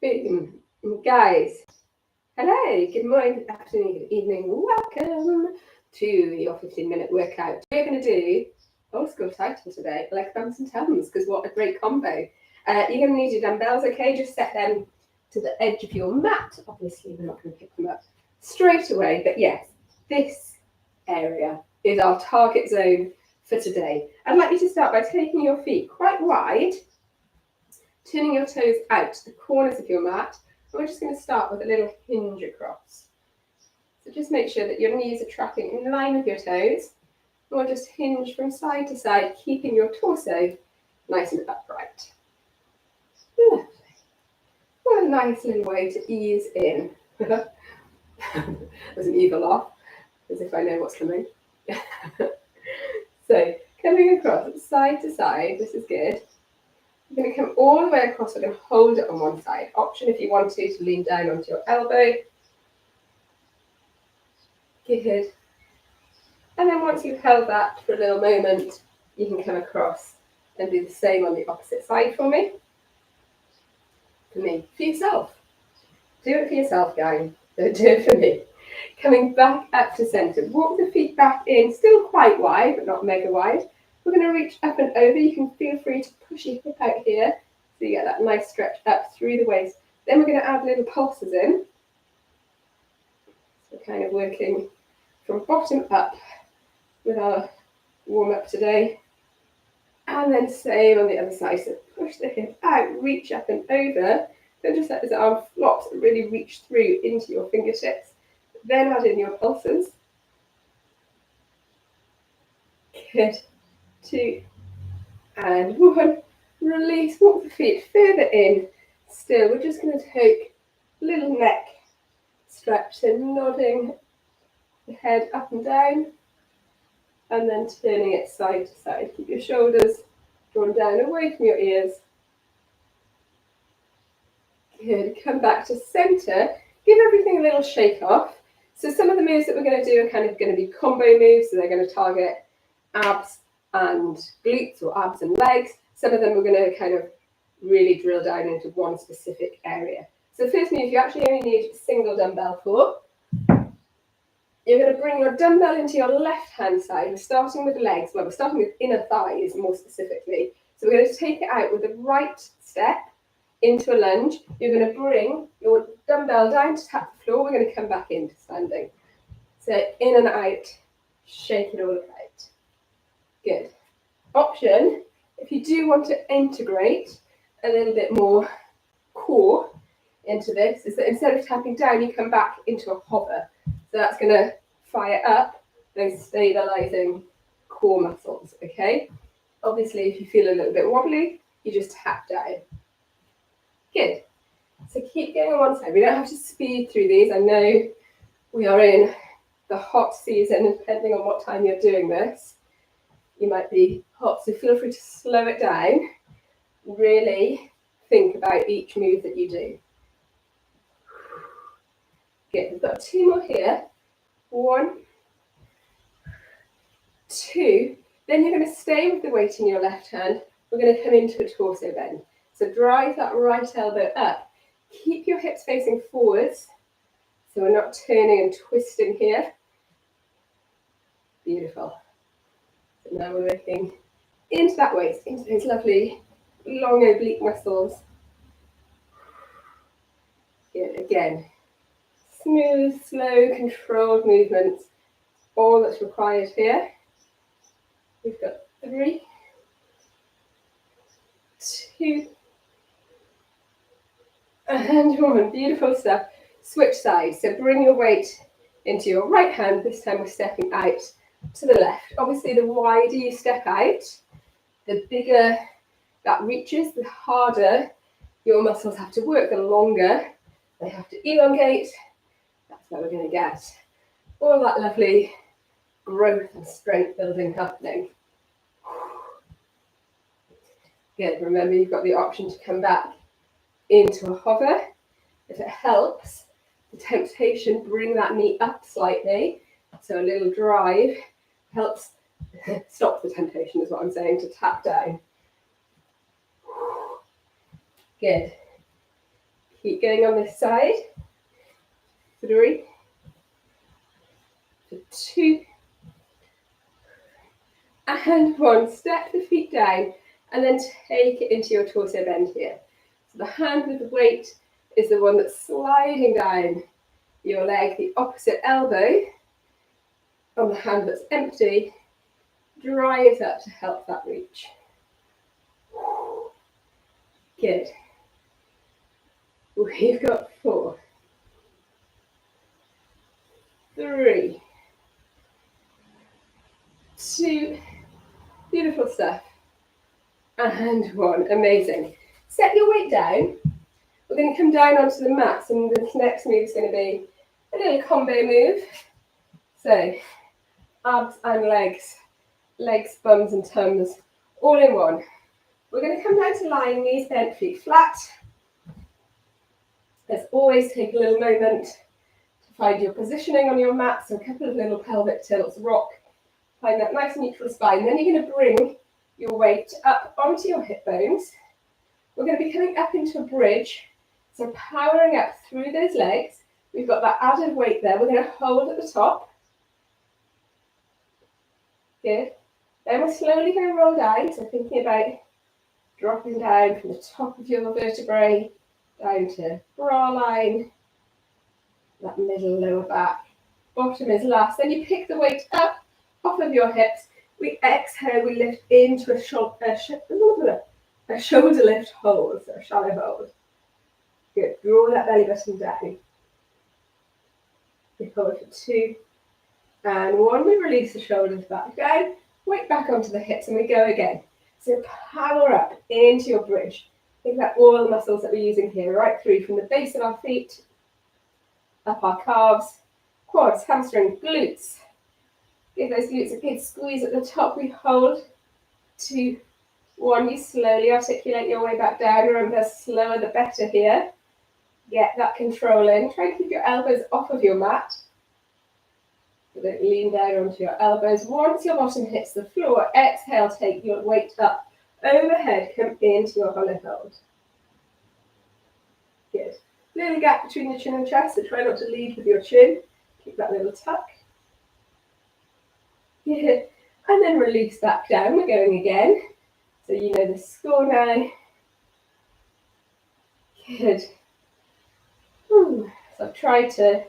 Boom. Guys, hello, good morning, good afternoon, good evening. Welcome to your 15-minute workout. We're going to do old school title today, leg tums and tums, because what a great combo. You're going to need your dumbbells, okay? Just set them to the edge of your mat. Obviously, we're not going to pick them up straight away, but yes, this area is our target zone for today. I'd like you to start by taking your feet quite wide, turning your toes out to the corners of your mat. And we're just going to start with a little hinge across. So just make sure that your knees are tracking in line with your toes. And we'll just hinge from side to side, keeping your torso nice and upright. Lovely. What a nice little way to ease in. There's an evil laugh, as if I know what's coming. So, coming across side to side, this is good. You're going to come all the way across. We're going to hold it on one side. Option if you want to lean down onto your elbow. Good. And then once you've held that for a little moment, you can come across and do the same on the opposite side for me. For me. For yourself. Do it for yourself, gang. Don't do it for me. Coming back up to centre. Walk the feet back in, still quite wide, but not mega wide. We're going to reach up and over. You can feel free to push your hip out here, so you get that nice stretch up through the waist. Then we're going to add little pulses in. So we're kind of working from bottom up with our warm-up today. And then same on the other side. So push the hip out, reach up and over. Don't just let this arm flop, so really reach through into your fingertips. Then add in your pulses. Good. 2 and 1. Release. Walk the feet further in. Still, we're just going to take a little neck stretch. So nodding the head up and down. And then turning it side to side. Keep your shoulders drawn down away from your ears. Good. Come back to centre. Give everything a little shake off. So some of the moves that we're going to do are kind of going to be combo moves. So they're going to target abs and glutes, or abs and legs. Some of them we're going to kind of really drill down into one specific area. So the first move you actually only need a single dumbbell for. You're going to bring your dumbbell into your left hand side. We're starting with legs. Well, we're starting with inner thighs more specifically. So we're going to take it out with the right step into a lunge. You're going to bring your dumbbell down to tap the floor. We're going to come back into standing. So in and out, shake it all about. Good. Option, if you do want to integrate a little bit more core into this, is that instead of tapping down, you come back into a hover. So that's going to fire up those stabilizing core muscles, okay? Obviously, if you feel a little bit wobbly, you just tap down. Good. So keep going on one side. We don't have to speed through these. I know we are in the hot season, and depending on what time you're doing this, you might be hot, so feel free to slow it down. Really think about each move that you do. Good, we've got 2 more here. 1, 2. Then you're going to stay with the weight in your left hand. We're going to come into a torso bend. So drive that right elbow up. Keep your hips facing forwards, so we're not turning and twisting here. Beautiful. So now we're working into that waist, into those lovely long oblique muscles. Good, again. Smooth, slow, controlled movements. All that's required here. We've got 3, 2, and 1. Beautiful stuff. Switch sides. So bring your weight into your right hand. This time we're stepping out to the left. Obviously, the wider you step out, the bigger that reaches, the harder your muscles have to work, the longer they have to elongate. That's where we're going to get all that lovely growth and strength building happening. Good. Remember, you've got the option to come back into a hover. If it helps, the temptation, bring that knee up slightly. So a little drive helps stop the temptation, is what I'm saying, to tap down. Good. Keep going on this side. 3, 2, and 1. Step the feet down and then take it into your torso bend here. So the hand with the weight is the one that's sliding down your leg. The opposite elbow on the hand that's empty drives up to help that reach. Good. We've got 4, 3, 2, beautiful stuff, and 1. Amazing. Set your weight down. We're going to come down onto the mats, and this next move is going to be a little combo move. So, abs and legs, bums and tums, all in one. We're going to come down to lying, knees bent, feet flat. Let's always take a little moment to find your positioning on your mat. So a couple of little pelvic tilts, rock. Find that nice neutral spine. Then you're going to bring your weight up onto your hip bones. We're going to be coming up into a bridge. So powering up through those legs. We've got that added weight there. We're going to hold at the top. Good. Then we're slowly going to roll down. So thinking about dropping down from the top of your vertebrae down to bra line, that middle lower back. Bottom is last. Then you pick the weight up off of your hips. We exhale, we lift into a shoulder lift hold, so a shallow hold. Good. Draw that belly button down. We hold for 2 and 1. We release the shoulders back down. Weight back onto the hips, and we go again. So power up into your bridge. Think about all the muscles that we're using here, right through from the base of our feet, up our calves, quads, hamstrings, glutes. Give those glutes a good squeeze at the top. We hold. 2, 1. You slowly articulate your way back down. Remember, slower the better here. Get that control in. Try and keep your elbows off of your mat. So don't lean down onto your elbows. Once your bottom hits the floor, exhale, take your weight up. Overhead, come into your hollow hold. Good. Little gap between your chin and chest, so try not to lead with your chin. Keep that little tuck. Good. And then release back down. We're going again. So you know the score now. Good. So I've tried to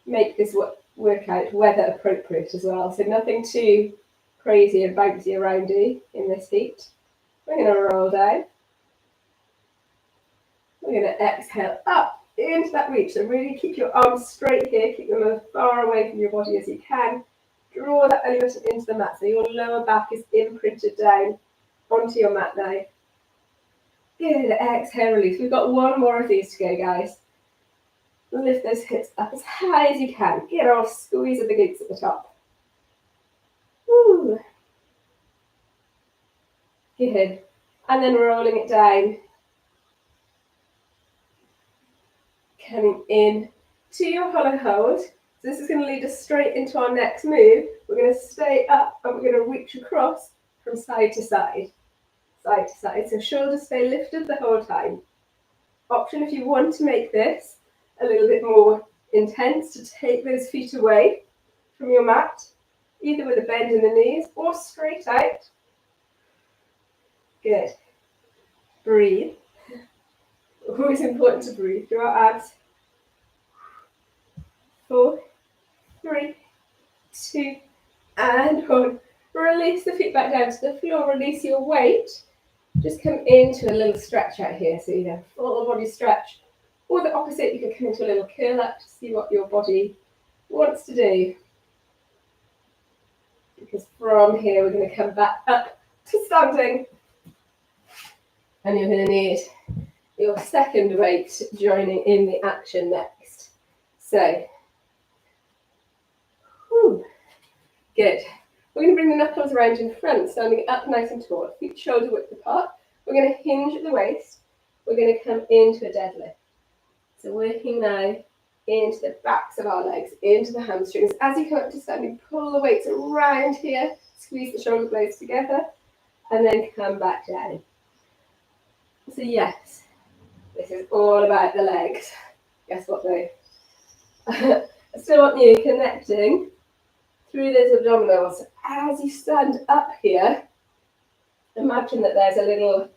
make this workout weather appropriate as well. So nothing too crazy and bouncy aroundy in this heat. We're going to roll down. We're going to exhale up into that reach. So really keep your arms straight here. Keep them as far away from your body as you can. Draw that belly button into the mat so your lower back is imprinted down onto your mat now. Good. Exhale, release. We've got 1 more of these to go, guys. Lift those hips up as high as you can. Get off. Squeeze of the glutes at the top. Woo. Good. And then rolling it down. Coming in to your hollow hold. So this is going to lead us straight into our next move. We're going to stay up and we're going to reach across from side to side. Side to side. So shoulders stay lifted the whole time. Option if you want to make this a little bit more intense, to take those feet away from your mat, either with a bend in the knees or straight out. Good. Breathe. Always important to breathe through our abs. 4, 3, 2, and 1. Release the feet back down to the floor. Release your weight. Just come into a little stretch out here. So either full body stretch, or the opposite, you can come into a little curl up to see what your body wants to do. Because from here, we're going to come back up to standing. And you're going to need your second weight joining in the action next. So, good. We're going to bring the knuckles around in front, standing up nice and tall, feet shoulder width apart. We're going to hinge at the waist. We're going to come into a deadlift. So working now into the backs of our legs, into the hamstrings. As you come up to standing, pull the weights around here, squeeze the shoulder blades together, and then come back down. So yes, This is all about the legs. Guess what though? I still want you connecting through those abdominals. As you stand up here, imagine that there's a little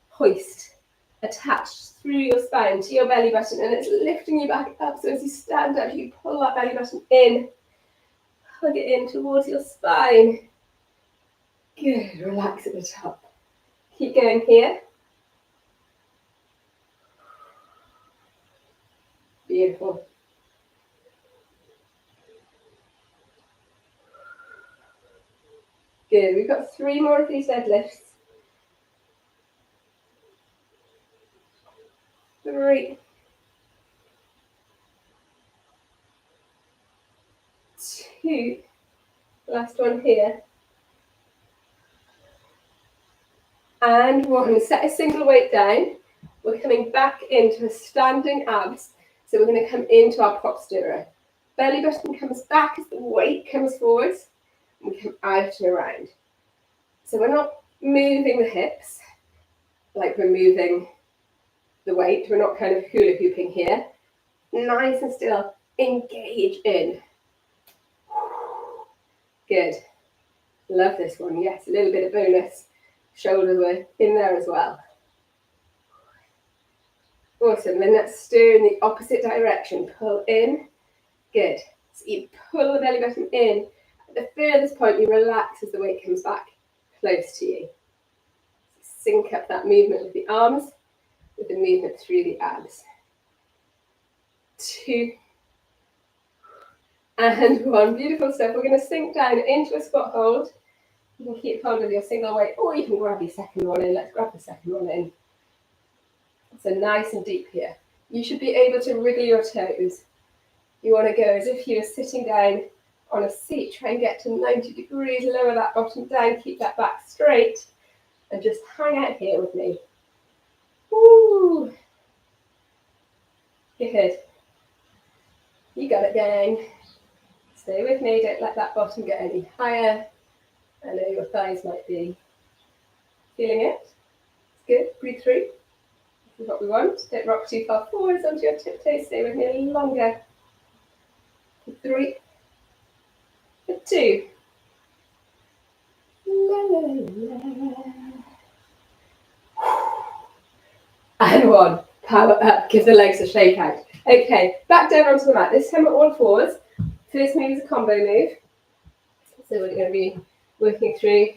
hoist attached through your spine to your belly button, and it's lifting you back up. So as you stand up, you pull that belly button in, hug it in towards your spine. Good, relax at the top. Keep going here. Beautiful. Good, we've got 3 more of these deadlifts. 3, 2, last one here. And 1, set a single weight down. We're coming back into a standing abs. So we're going to come into our prop stirrer. Belly button comes back as the weight comes forwards. And we come out and around. So we're not moving the hips like we're moving the weight. We're not kind of hula hooping here. Nice and still. Engage in. Good. Love this one. Yes, a little bit of bonus. Shoulders were in there as well. Awesome. Then let's stir in the opposite direction. Pull in. Good. So you pull the belly button in. At the furthest point, you relax as the weight comes back close to you. Sync up that movement with the arms, with the movement through the abs. 2. And 1. Beautiful stuff. We're going to sink down into a squat hold. You can keep hold of your single weight, or you can grab your second one in. Let's grab the second one in. So nice and deep here. You should be able to wriggle your toes. You want to go as if you're sitting down on a seat. Try and get to 90 degrees. Lower that bottom down. Keep that back straight. And just hang out here with me. Woo! Good. You got it, gang. Stay with me. Don't let that bottom get any higher. I know your thighs might be feeling it. It's good. Breathe through. This is what we want. Don't rock too far forwards onto your tiptoes. Stay with me a little longer. 3, 2. La, la, la. And 1. Power up. Give the legs a shake out. Okay, back down onto the mat. This time at all fours. First move is a combo move. So we're going to be working through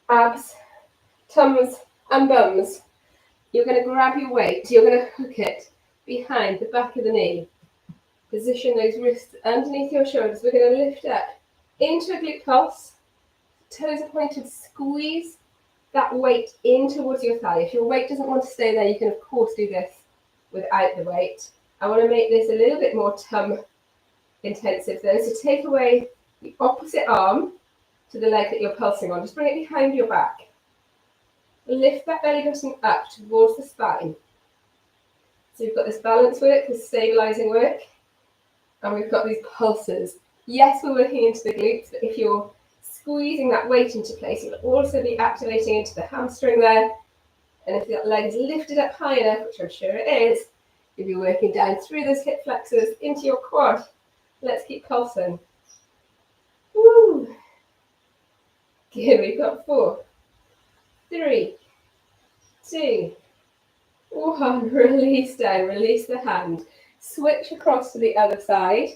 abs, tums, and bums. You're going to grab your weight. You're going to hook it behind the back of the knee. Position those wrists underneath your shoulders. We're going to lift up into a glute pulse. Toes are pointed. Squeeze that weight in towards your thigh. If your weight doesn't want to stay there, you can of course do this without the weight. I want to make this a little bit more tum intensive though. So take away the opposite arm to the leg that you're pulsing on. Just bring it behind your back. Lift that belly button up towards the spine. So we've got this balance work, this stabilizing work, and we've got these pulses. Yes, we're working into the glutes, but if you're squeezing that weight into place, you'll also be activating into the hamstring there. And if that leg is lifted up high enough, which I'm sure it is, you'll be working down through those hip flexors into your quad. Let's keep pulsing. Woo! Good, we've got 4, 3, 2, 1. Release down, release the hand. Switch across to the other side.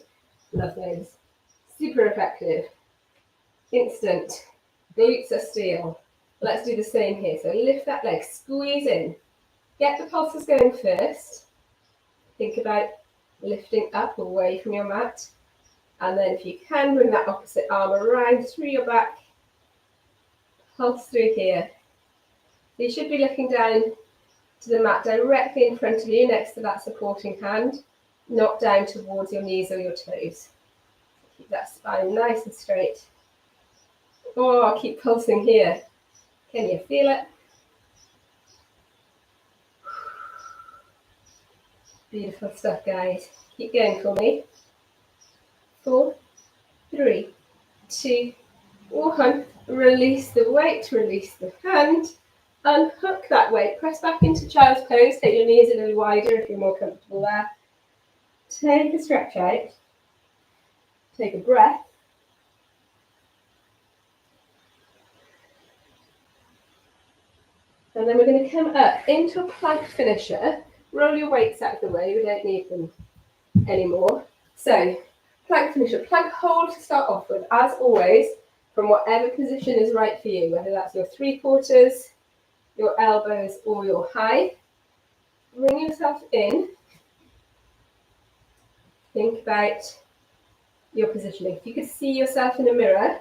Love those. Super effective. Instant. Glutes are steel. Let's do the same here. So lift that leg, squeeze in. Get the pulses going first. Think about lifting up away from your mat. And then if you can, bring that opposite arm around through your back. Pulse through here. So you should be looking down to the mat directly in front of you, next to that supporting hand, not down towards your knees or your toes. Keep that spine nice and straight. Oh, keep pulsing here. Can you feel it? Beautiful stuff, guys. Keep going for me. 4, 3, 2, 1. Release the weight, release the hand, Unhook that weight, press back into child's pose, take your knees a little wider if you're more comfortable there. Take a stretch out, take a breath. And then we're going to come up into a plank finisher. Roll your weights out of the way, we don't need them anymore. So, plank finisher, plank hold to start off with, as always, from whatever position is right for you, whether that's your 3/4, your elbows or your high. Bring yourself in. Think about your positioning. If you could see yourself in a mirror,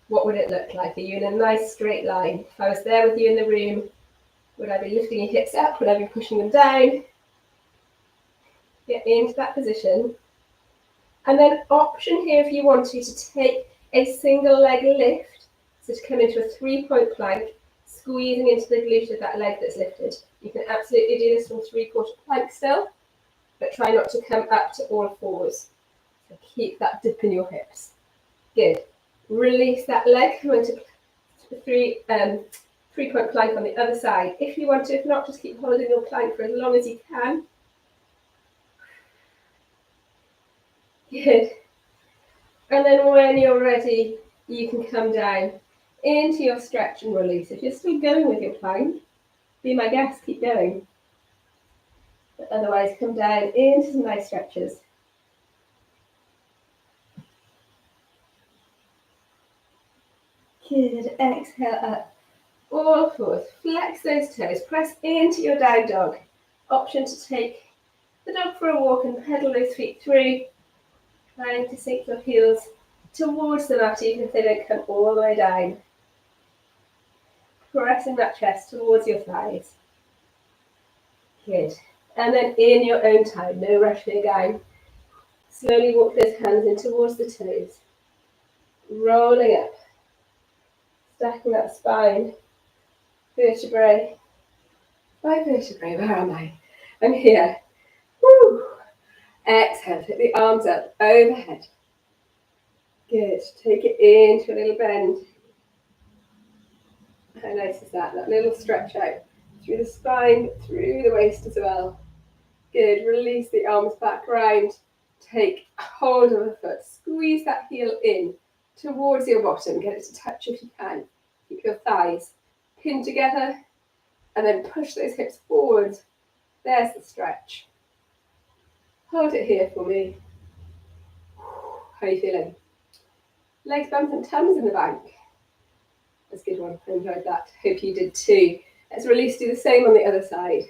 what would it look like? Are you in a nice straight line? If I was there with you in the room, would I be lifting your hips up? Would I be pushing them down? Get into that position. And then option here if you want to take a single leg lift. So to come into a 3-point plank, squeezing into the glute of that leg that's lifted. You can absolutely do this from 3/4 plank still, but try not to come up to all fours. So keep that dip in your hips. Good. Release that leg, come into 3-point plank on the other side. If you want to, if not, just keep holding your plank for as long as you can. Good. And then when you're ready, you can come down into your stretch and release. If you're still going with your plank, be my guest, keep going. But otherwise, come down into some nice stretches. Good. Exhale up. All fours. Flex those toes. Press into your down dog. Option to take the dog for a walk and pedal those feet through. Trying to sink your heels towards the mat, even if they don't come all the way down. Pressing that chest towards your thighs. Good. And then in your own time, no rush here, gang. Slowly walk those hands in towards the toes. Rolling up. Stacking that spine. Vertebrae by vertebrae. Where am I? I'm here. Woo. Exhale, take the arms up overhead. Good. Take it into a little bend. How nice is that? That little stretch out through the spine, through the waist as well. Good. Release the arms back round. Take hold of the foot. Squeeze that heel in towards your bottom. Get it to touch if you can. Keep your thighs pinned together and then push those hips forward. There's the stretch. Hold it here for me. How are you feeling? Legs, bums and tums in the bank. That's a good one. I enjoyed that. Hope you did too. Let's release, do the same on the other side.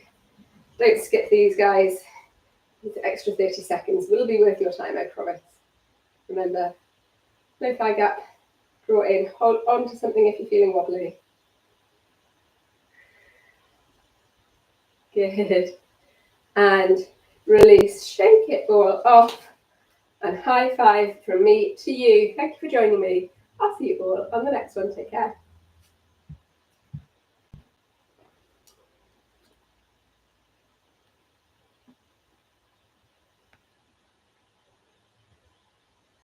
Don't skip these, guys. These extra 30 seconds will be worth your time, I promise. Remember, no thigh gap. Draw in. Hold on to something if you're feeling wobbly. Good. And release. Shake it all off. And high five from me to you. Thank you for joining me. I'll see you all on the next one. Take care.